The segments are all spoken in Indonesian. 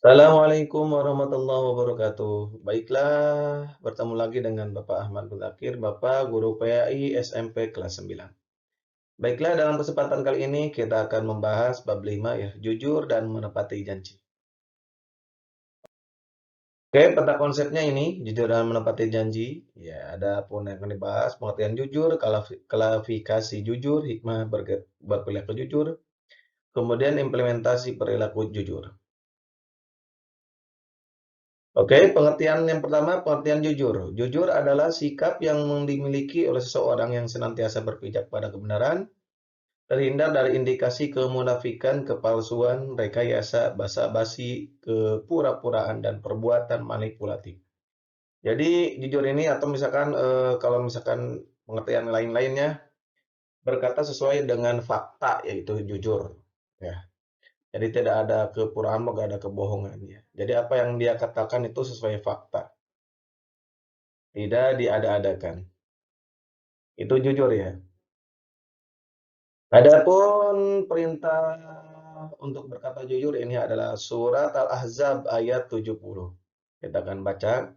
Assalamualaikum warahmatullahi wabarakatuh. Baiklah, bertemu lagi dengan Bapak Ahmad Muzakir, Bapak Guru PAI SMP kelas 9. Baiklah, dalam kesempatan kali ini kita akan membahas bab 5 ya, jujur dan menepati janji. Oke, peta konsepnya ini, jujur dan menepati janji. Ya, ada pun yang akan dibahas, pengertian jujur, klarifikasi jujur, hikmah berperilaku jujur, kemudian implementasi perilaku jujur. Oke, pengertian yang pertama, pengertian jujur. Jujur adalah sikap yang dimiliki oleh seseorang yang senantiasa berpijak pada kebenaran, terhindar dari indikasi kemunafikan, kepalsuan, rekayasa, basa-basi, kepura-puraan, dan perbuatan manipulatif. Jadi, jujur ini atau misalkan kalau misalkan pengertian lain-lainnya berkata sesuai dengan fakta, yaitu jujur. Ya, jadi tidak ada kepuraan, tidak ada kebohongan. Ya. Jadi apa yang dia katakan itu sesuai fakta. Tidak diada-adakan. Itu jujur ya. Adapun perintah untuk berkata jujur ini adalah surat Al-Ahzab ayat 70. Kita akan baca.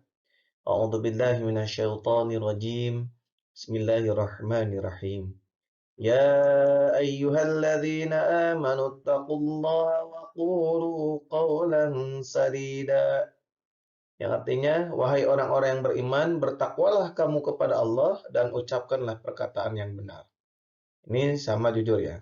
A'udzubillahi minasyaitonirrajim. Bismillahirrahmanirrahim. Ya ayyuhalladzina amanu taqullaha wa qulu qawlan sadida. Yang artinya, wahai orang-orang yang beriman, bertakwalah kamu kepada Allah dan ucapkanlah perkataan yang benar. Ini sama jujur ya.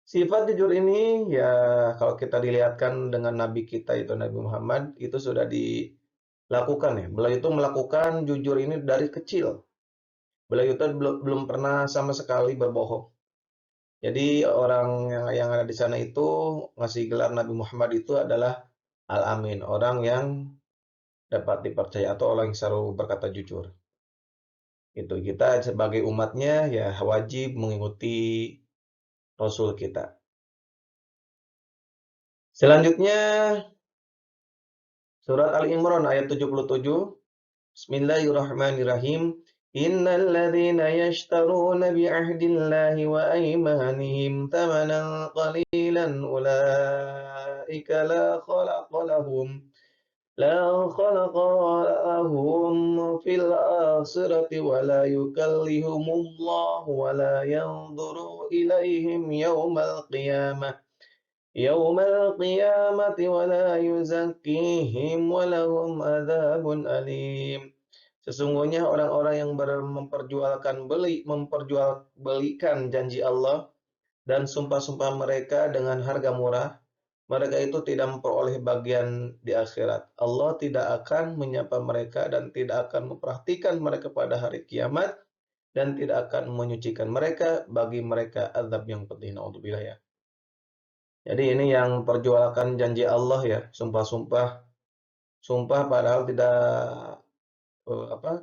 Sifat jujur ini ya kalau kita dilihatkan dengan nabi kita itu Nabi Muhammad itu sudah dilakukan ya. Beliau itu melakukan jujur ini dari kecil. Beliau itu belum pernah sama sekali berbohong. Jadi orang yang ada di sana itu ngasih gelar Nabi Muhammad itu adalah Al-Amin, orang yang dapat dipercaya atau orang yang selalu berkata jujur. Itu kita sebagai umatnya ya wajib mengikuti Rasul kita. Selanjutnya surat Ali Imran ayat 77. Bismillahirrahmanirrahim. Innal ladzina yashtaruna bi'ahdillahi wa aymanihim thamanan qalilan ulaika la khalaqa lahum fil akhirati wa la yukallihumullahu wa la yanzuru ilaihim yaumal qiyamati wa la yuzakkihim wa lahum adzabun alim. Sesungguhnya orang-orang yang memperjualbelikan janji Allah dan sumpah-sumpah mereka dengan harga murah, mereka itu tidak memperoleh bagian di akhirat. Allah tidak akan menyapa mereka dan tidak akan memperhatikan mereka pada hari kiamat dan tidak akan menyucikan mereka bagi mereka azab yang pedih. Naudzubillah ya. Jadi ini yang perjualkan janji Allah ya, sumpah-sumpah, sumpah padahal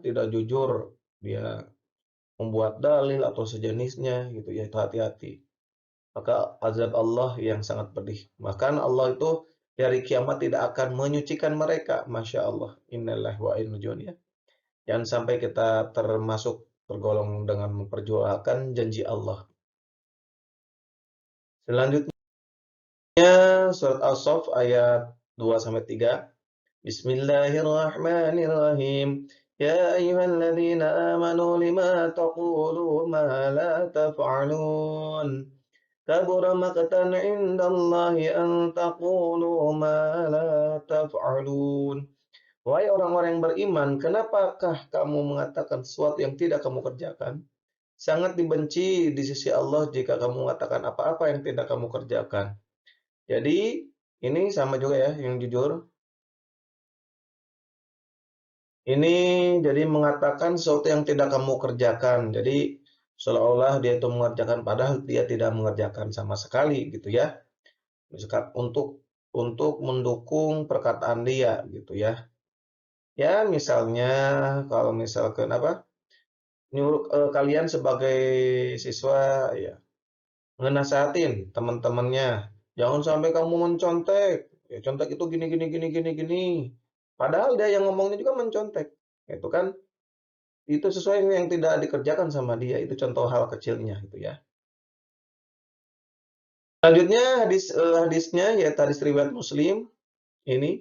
tidak jujur, dia membuat dalil atau sejenisnya gitu ya, itu hati-hati. Maka azab Allah yang sangat pedih. Bahkan Allah itu di hari kiamat tidak akan menyucikan mereka. Masya Allah. Innalillahi wa inna ilaihi raji'un ya. Jangan sampai kita tergolong dengan memperjualkan janji Allah. Selanjutnya surat As-Saff ayat 2 sampai 3. Bismillahirrahmanirrahim. Ya ayyuhalladzina amanu lima taqulu ma la taf'alun. Kabura maqtan 'indallahi an taqulu ma la taf'alun. Wahai orang-orang yang beriman, kenapakah kamu mengatakan sesuatu yang tidak kamu kerjakan? Sangat dibenci di sisi Allah jika kamu mengatakan apa-apa yang tidak kamu kerjakan. Jadi, ini sama juga ya yang jujur. Ini jadi mengatakan sesuatu yang tidak kamu kerjakan. Jadi seolah-olah dia itu mengerjakan padahal dia tidak mengerjakan sama sekali gitu ya. Misalkan untuk mendukung perkataan dia gitu ya. Ya misalnya kalau misalkan apa? Nyuruh kalian sebagai siswa ya ngenasehatin teman-temannya, jangan sampai kamu mencontek. Ya, contek itu gini gini gini gini gini. Padahal dia yang ngomongnya juga mencontek. Itu kan itu sesuai yang tidak dikerjakan sama dia, itu contoh hal kecilnya gitu ya. Selanjutnya hadisnya yaitu hadis riwayat Muslim. Ini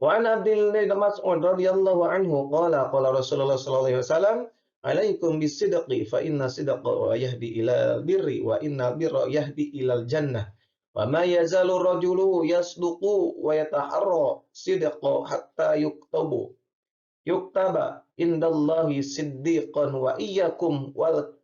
wa an Abdillah bin Mas'ud radhiyallahu anhu qala Rasulullah sallallahu alaihi wasallam, "Alaikum bisidqi fa inna sidqa yahdi ilal birri wa innal birra yahdi ilal jannah. Wa ma yazalu rajulu yasduqu wa yataharra sidqa hatta yuktaba indallahi siddiqan wa iyyakum wal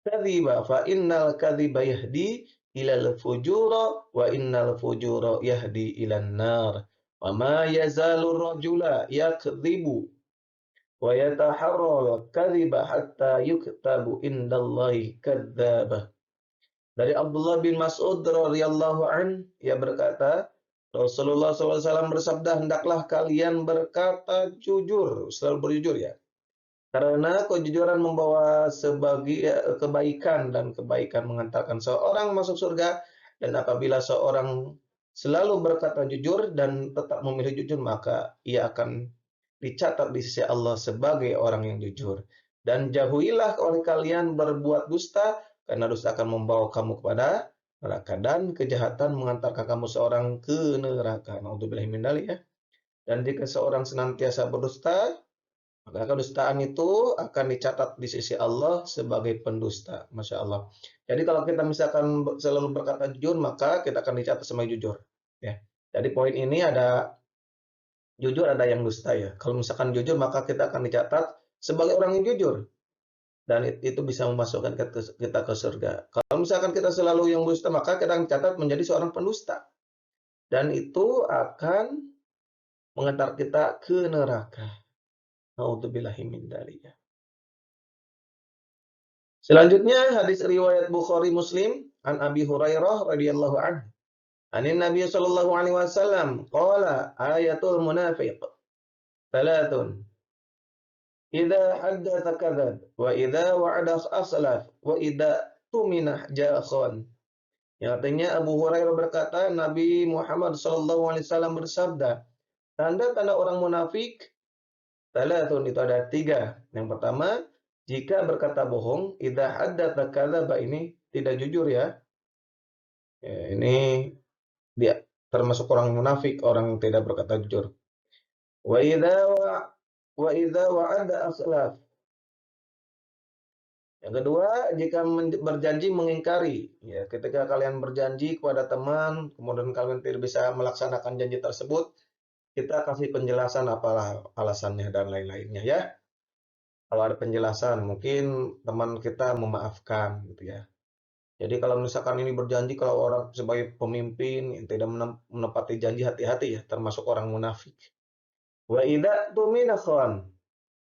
kadhiba fa innal kadhiba yahdi ilal fujura wa innal fujura yahdi ilan nar wa ma yazalu rajula yakdhibu wa yataharral kadhiba hatta yuktabu indallahi kadzdzaba." Dari Abdullah bin Mas'ud radhiyallahu an, ia berkata, Rasulullah SAW bersabda, hendaklah kalian berkata jujur, selalu berjujur ya. Karena kejujuran membawa kebaikan, dan kebaikan mengantarkan seorang masuk surga. Dan apabila seorang selalu berkata jujur dan tetap memilih jujur, maka ia akan dicatat di sisi Allah sebagai orang yang jujur. Dan jauhilah oleh kalian berbuat dusta, karena dusta akan membawa kamu kepada neraka, dan kejahatan mengantarkan kamu seorang ke neraka. Naudzubillahi min dzalik ya. Dan jika seorang senantiasa berdusta, maka kedustaan itu akan dicatat di sisi Allah sebagai pendusta. Masya Allah. Jadi kalau kita misalkan selalu berkata jujur, maka kita akan dicatat sebagai jujur. Ya. Jadi poin ini ada jujur, ada yang dusta ya. Kalau misalkan jujur, maka kita akan dicatat sebagai orang yang jujur. Dan itu bisa memasukkan kita ke surga. Kalau misalkan kita selalu yang dusta, maka kita akan dicatat menjadi seorang pendusta. Dan itu akan mengantar kita ke neraka. Naudzubillahi min dzalik. Selanjutnya hadis riwayat Bukhari Muslim an Abi Hurairah radhiyallahu anhu. Anin Nabi sallallahu alaihi wasallam qala ayatul munafiq thalathun. Idza haddatsa kadzab wa idza wa'ada akhlaf wa idza tumina jakhon. Yang artinya Abu Hurairah berkata, Nabi Muhammad sallallahu alaihi wasallam bersabda, tanda-tanda orang munafik thalathun, itu ada 3. Yang pertama, jika berkata bohong, idza haddatsa kadzaba, ini tidak jujur ya. Ini dia termasuk orang munafik, orang yang tidak berkata jujur. Wa idza wa'ada akhlaf. Yang kedua, jika berjanji mengingkari. Ya, ketika kalian berjanji kepada teman, kemudian kalian tidak bisa melaksanakan janji tersebut, kita kasih penjelasan apalah alasannya dan lain-lainnya ya. Kalau ada penjelasan, mungkin teman kita memaafkan gitu ya. Jadi kalau misalkan ini berjanji, kalau orang sebagai pemimpin yang tidak menepati janji, hati-hati ya, termasuk orang munafik. Wa idza tumina khan,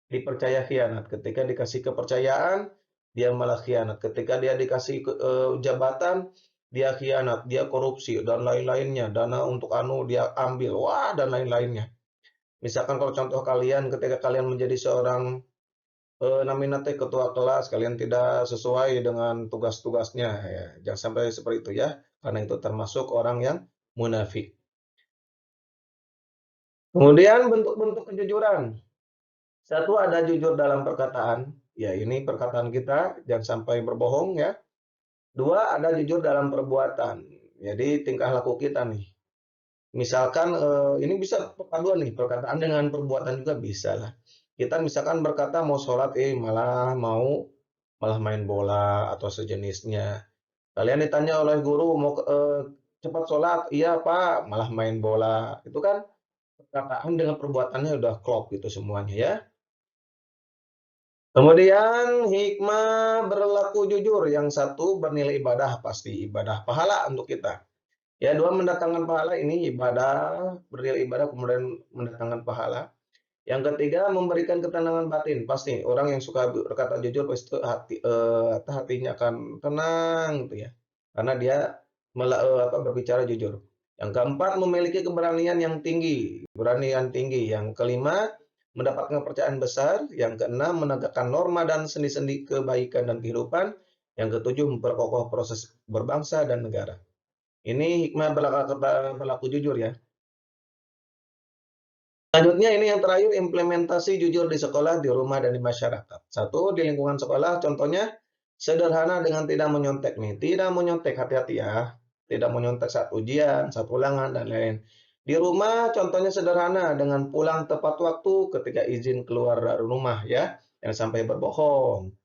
dipercaya khianat. Ketika dikasih kepercayaan, dia malah khianat. Ketika dia dikasih jabatan, dia khianat, dia korupsi dan lain-lainnya. Dana untuk dia ambil, wah, dan lain-lainnya. Misalkan kalau contoh kalian, ketika kalian menjadi seorang nominate ketua kelas, kalian tidak sesuai dengan tugas-tugasnya, ya. Jangan sampai seperti itu ya, karena itu termasuk orang yang munafik. Kemudian bentuk-bentuk kejujuran. Satu, ada jujur dalam perkataan, ya ini perkataan kita, jangan sampai berbohong ya. Dua, ada jujur dalam perbuatan, jadi tingkah laku kita nih. Misalkan ini bisa perpaduan nih, perkataan dengan perbuatan juga bisa lah. Kita misalkan berkata mau sholat, malah main bola atau sejenisnya. Kalian ditanya oleh guru mau cepat sholat, iya Pak, malah main bola. Itu kan perkataan dengan perbuatannya udah klop gitu semuanya ya. Kemudian hikmah berlaku jujur. Yang satu, bernilai ibadah, pasti ibadah pahala untuk kita. Ya, dua, mendatangkan pahala, ini ibadah, bernilai ibadah kemudian mendatangkan pahala. Yang ketiga, memberikan ketenangan batin. Pasti orang yang suka berkata jujur pasti hatinya akan tenang gitu ya. Karena dia berbicara jujur. Yang keempat, memiliki keberanian yang tinggi, Yang kelima, mendapatkan kepercayaan besar. Yang keenam, menegakkan norma dan sendi-sendi kebaikan dan kehidupan. Yang ketujuh, memperkokoh proses berbangsa dan negara. Ini hikmah berlaku jujur ya. Selanjutnya ini yang terakhir, implementasi jujur di sekolah, di rumah, dan di masyarakat. Satu, di lingkungan sekolah, contohnya sederhana dengan tidak menyontek nih. Tidak menyontek, hati-hati ya. tidak menyontek saat ujian, saat ulangan, dan lain. Di rumah contohnya sederhana, dengan pulang tepat waktu ketika izin keluar dari rumah ya, jangan sampai berbohong.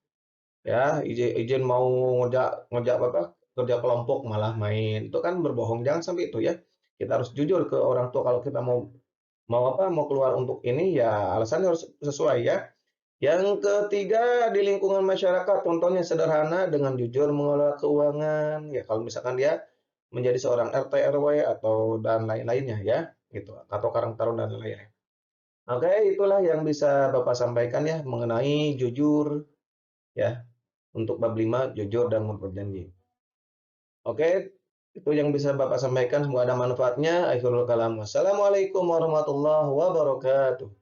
Ya, izin mau ngerja apa, kerja kelompok malah main, itu kan berbohong, jangan sampai itu ya. Kita harus jujur ke orang tua kalau kita mau mau apa, mau keluar untuk ini, ya alasannya harus sesuai ya. Yang ketiga, di lingkungan masyarakat, contohnya sederhana dengan jujur mengelola keuangan, ya kalau misalkan dia menjadi seorang RT, RW, atau dan lain-lainnya ya, gitu, atau karang taruna dan lain-lain. Oke, itulah yang bisa Bapak sampaikan ya mengenai jujur ya. Untuk bab 5 jujur dan berjanji. Oke, itu yang bisa Bapak sampaikan, semoga ada manfaatnya. Akhirul kalam. Wassalamualaikum warahmatullahi wabarakatuh.